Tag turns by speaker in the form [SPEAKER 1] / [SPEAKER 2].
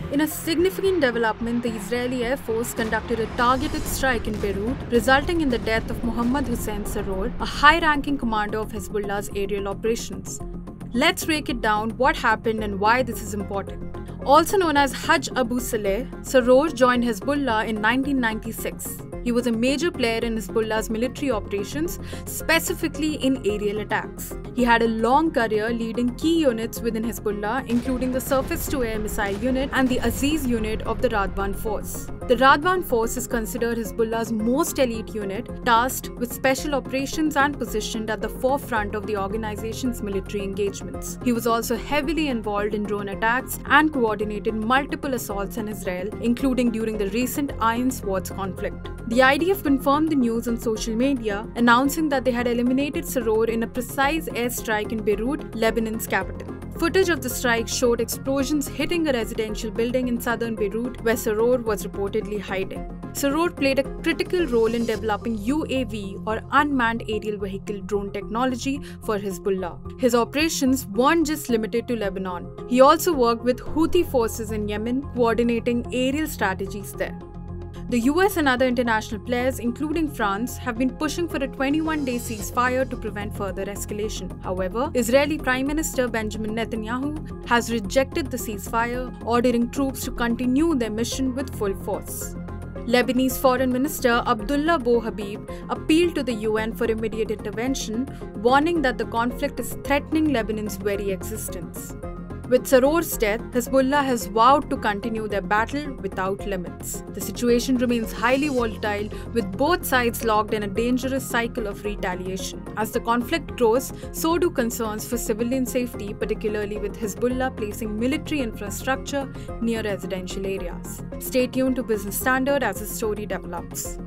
[SPEAKER 1] In a significant development, the Israeli Air Force conducted a targeted strike in Beirut, resulting in the death of Mohammad Hussein Saror, a high-ranking commander of Hezbollah's aerial operations. Let's break it down what happened and why this is important. Also known as Hajj Abu Saleh, Saror joined Hezbollah in 1996. He was a major player in Hezbollah's military operations, specifically in aerial attacks. He had a long career leading key units within Hezbollah, including the surface-to-air missile unit and the Aziz unit of the Radwan Force. The Radwan Force is considered Hezbollah's most elite unit, tasked with special operations and positioned at the forefront of the organization's military engagements. He was also heavily involved in drone attacks and coordinated multiple assaults in Israel, including during the recent Iron Swords conflict. The IDF confirmed the news on social media, announcing that they had eliminated Saror in a precise airstrike in Beirut, Lebanon's capital. Footage of the strike showed explosions hitting a residential building in southern Beirut, where Saror was reportedly hiding. Saror played a critical role in developing UAV or unmanned aerial vehicle drone technology for Hezbollah. His operations weren't just limited to Lebanon. He also worked with Houthi forces in Yemen, coordinating aerial strategies there. The US and other international players, including France, have been pushing for a 21-day ceasefire to prevent further escalation. However, Israeli Prime Minister Benjamin Netanyahu has rejected the ceasefire, ordering troops to continue their mission with full force. Lebanese Foreign Minister Abdullah Bo Habib appealed to the UN for immediate intervention, warning that the conflict is threatening Lebanon's very existence. With Saror's death, Hezbollah has vowed to continue their battle without limits. The situation remains highly volatile, with both sides locked in a dangerous cycle of retaliation. As the conflict grows, so do concerns for civilian safety, particularly with Hezbollah placing military infrastructure near residential areas. Stay tuned to Business Standard as the story develops.